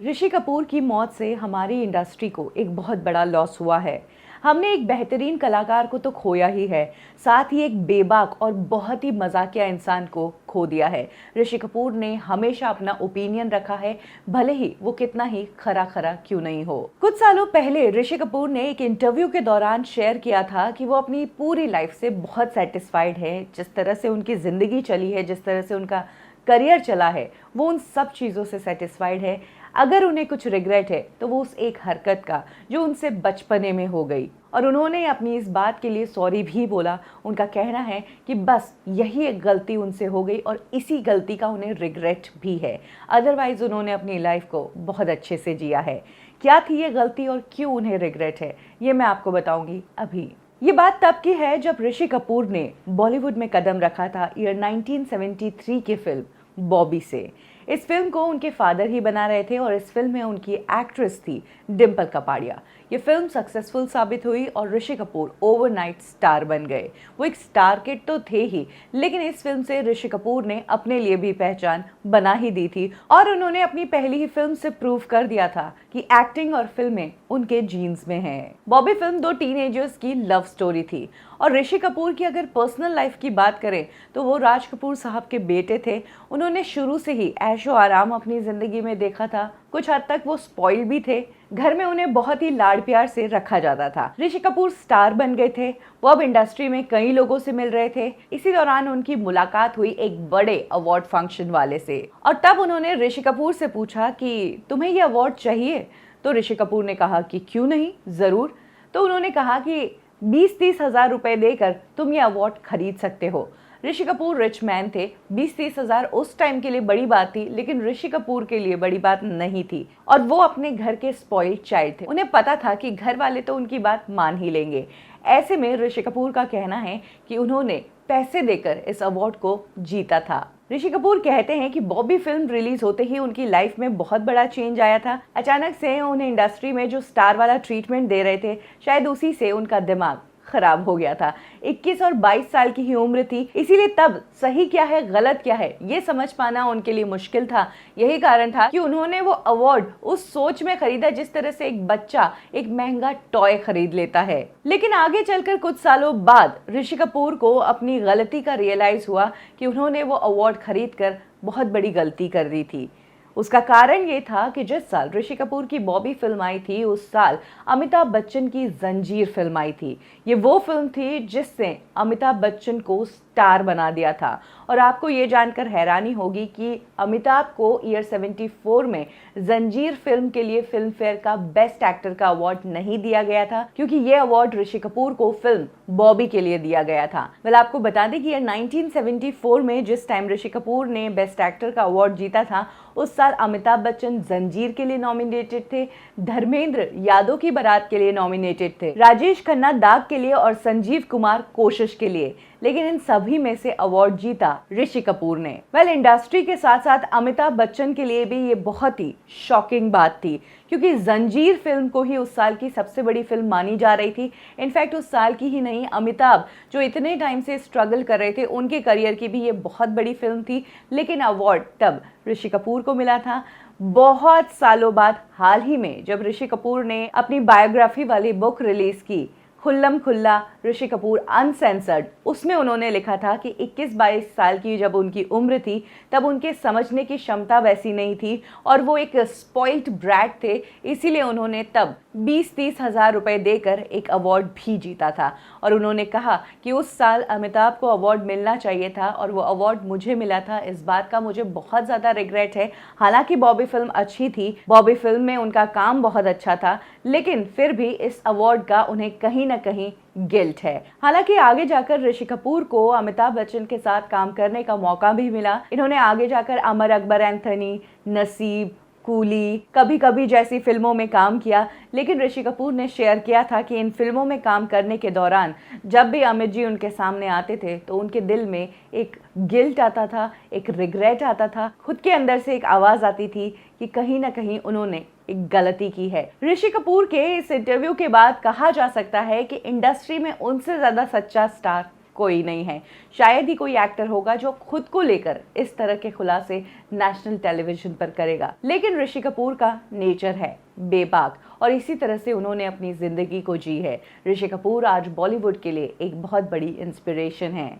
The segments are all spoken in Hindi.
ऋषि कपूर की मौत से हमारी इंडस्ट्री को एक बहुत बड़ा लॉस हुआ है। हमने एक बेहतरीन कलाकार को तो खोया ही है, साथ ही एक बेबाक और बहुत ही मजाकिया इंसान को खो दिया है। ऋषि कपूर ने हमेशा अपना ओपिनियन रखा है, भले ही वो कितना ही खरा खरा क्यों नहीं हो। कुछ सालों पहले ऋषि कपूर ने एक इंटरव्यू के दौरान शेयर किया था कि वो अपनी पूरी लाइफ से बहुत सेटिस्फाइड है। जिस तरह से उनकी जिंदगी चली है, जिस तरह से उनका करियर चला है, वो उन सब चीज़ों से सेटिस्फाइड है। अगर उन्हें कुछ रिग्रेट है तो वो उस एक हरकत का जो उनसे बचपने में हो गई, और उन्होंने अपनी इस बात के लिए सॉरी भी बोला। उनका कहना है कि बस यही एक गलती उनसे हो गई और इसी गलती का उन्हें रिग्रेट भी है, अदरवाइज उन्होंने अपनी लाइफ को बहुत अच्छे से जिया है। क्या थी ये गलती और क्यों उन्हें रिग्रेट है, ये मैं आपको बताऊंगी अभी। ये बात तब की है जब ऋषि कपूर ने बॉलीवुड में कदम रखा था ईयर 1973 की फिल्म बॉबी से। इस फिल्म को उनके फादर ही बना रहे थे और इस फिल्म में उनकी एक्ट्रेस थी डिम्पल कपाड़िया। ये फिल्म सक्सेसफुल साबित हुई और ऋषि कपूर ओवरनाइट स्टार बन गए। वो एक स्टार किड तो थे ही, लेकिन इस फिल्म से ऋषि कपूर ने अपने लिए भी पहचान बना ही दी थी और उन्होंने अपनी पहली ही फिल्म से प्रूव कर दिया था कि एक्टिंग और फिल्में उनके जीन्स में हैं। बॉबी फिल्म दो टीनेजर्स की लव स्टोरी थी और ऋषि कपूर की अगर पर्सनल लाइफ की बात करें तो वो राज कपूर साहब के बेटे थे। उन्होंने शुरू से ही ऐशो आराम अपनी जिंदगी में देखा था। कुछ हद तक वो स्पॉइल भी थे। घर में उन्हें बहुत ही लाड प्यार से रखा जाता था। ऋषि कपूर स्टार बन गए थे। वो अब इंडस्ट्री में कई लोगों से मिल रहे थे। इसी दौरान उनकी मुलाकात हुई एक बड़े अवार्ड फंक्शन वाले से और तब उन्होंने ऋषि कपूर से पूछा कि तुम्हें ये अवार्ड चाहिए? तो ऋषि कपूर ने कहा कि क्यों नहीं, जरूर। तो उन्होंने कहा कि 20-30 हज़ार रुपए देकर तुम ये अवार्ड खरीद सकते हो। ऋषि कपूर रिच मैन थे। 20-30 हज़ार उस टाइम के लिए बड़ी बात थी, लेकिन ऋषि कपूर के लिए बड़ी बात नहीं थी और वो अपने घर के स्पॉइल्ड चाइल्ड थे। उन्हें पता था कि घर वाले तो उनकी बात मान ही लेंगे। ऐसे में ऋषि कपूर का कहना है कि उन्होंने पैसे देकर इस अवार्ड को जीता था। ऋषि कपूर कहते हैं कि बॉबी फिल्म रिलीज होते ही उनकी लाइफ में बहुत बड़ा चेंज आया था। अचानक से उन्हें इंडस्ट्री में जो स्टार वाला ट्रीटमेंट दे रहे थे, शायद उसी से उनका दिमाग खराब हो गया था। 21 और 22 साल की ही उम्र थी, इसीलिए तब सही क्या है गलत क्या है ये समझ पाना उनके लिए मुश्किल था। यही कारण था कि उन्होंने वो अवार्ड उस सोच में खरीदा जिस तरह से एक बच्चा एक महंगा टॉय खरीद लेता है। लेकिन आगे चलकर कुछ सालों बाद ऋषि कपूर को अपनी गलती का रियलाइज हुआ कि उन्होंने वो अवार्ड खरीद कर बहुत बड़ी गलती कर दी थी। उसका कारण ये था कि जिस साल ऋषि कपूर की बॉबी फिल्म आई थी, उस साल अमिताभ बच्चन की जंजीर फिल्म आई थी। ये वो फिल्म थी जिससे अमिताभ बच्चन को स्टार बना दिया था। और आपको ये जानकर हैरानी होगी कि अमिताभ को ईयर 74 में जंजीर फिल्म के लिए फिल्म फेयर का बेस्ट एक्टर का अवार्ड नहीं दिया गया था, क्योंकि ये अवार्ड ऋषि कपूर को फिल्म बॉबी के लिए दिया गया था। वेल, आपको बता दें कि ईयर 1974 में जिस टाइम ऋषि कपूर ने बेस्ट एक्टर का अवार्ड जीता था, उस साल अमिताभ बच्चन जंजीर के लिए नॉमिनेटेड थे, धर्मेंद्र यादव की बारात के लिए नॉमिनेटेड थे, राजेश खन्ना दाग के लिए और संजीव कुमार कोशिश के लिए। लेकिन इन सभी में से अवार्ड जीता ऋषि कपूर ने। वेल, इंडस्ट्री के साथ साथ अमिताभ बच्चन के लिए भी ये बहुत ही शॉकिंग बात थी, क्योंकि जंजीर फिल्म को ही उस साल की सबसे बड़ी फिल्म मानी जा रही थी। इनफैक्ट उस साल की ही नहीं, अमिताभ जो इतने टाइम से स्ट्रगल कर रहे थे, उनके करियर की भी ये बहुत बड़ी फिल्म थी। लेकिन अवार्ड तब ऋषि कपूर को मिला था। बहुत सालों बाद हाल ही में जब ऋषि कपूर ने अपनी बायोग्राफी वाली बुक रिलीज की, खुल्लम खुल्ला ऋषि कपूर अनसेंसर्ड, उसमें उन्होंने लिखा था कि 21-22 साल की जब उनकी उम्र थी, तब उनके समझने की क्षमता वैसी नहीं थी और वो एक स्पॉइल्ड ब्रैट थे। इसीलिए उन्होंने तब 20-30 हज़ार रुपए देकर एक अवार्ड भी जीता था। और उन्होंने कहा कि उस साल अमिताभ को अवार्ड मिलना चाहिए था और वो अवार्ड मुझे मिला था। इस बात का मुझे बहुत ज़्यादा रिग्रेट है। हालांकि बॉबी फिल्म अच्छी थी, बॉबी फिल्म में उनका काम बहुत अच्छा था, लेकिन फिर भी इस अवार्ड का उन्हें कहीं ना कहीं गिल्ट है। हालांकि आगे जाकर ऋषि कपूर को अमिताभ बच्चन के साथ काम करने का मौका भी मिला। इन्होंने आगे जाकर अमर अकबर एंथोनी, नसीब, कूली, कभी कभी जैसी फिल्मों में काम किया। लेकिन ऋषि कपूर ने शेयर किया था कि इन फिल्मों में काम करने के दौरान जब भी अमित जी उनके सामने आते थे तो उनके दिल में एक गिल्ट आता था, एक रिग्रेट आता था, खुद के अंदर से एक आवाज़ आती थी कि कहीं ना कहीं उन्होंने एक गलती की है। ऋषि कपूर के इस इंटरव्यू के बाद कहा जा सकता है कि इंडस्ट्री में उनसे ज़्यादा सच्चा स्टार कोई नहीं है। शायद ही कोई एक्टर होगा जो खुद को लेकर इस तरह के खुलासे नेशनल टेलीविजन पर करेगा। लेकिन ऋषि कपूर का नेचर है बेबाक और इसी तरह से उन्होंने अपनी जिंदगी को जी है। ऋषि कपूर आज बॉलीवुड के लिए एक बहुत बड़ी इंस्पिरेशन है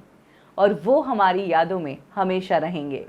और वो हमारी यादों में हमेशा रहेंगे।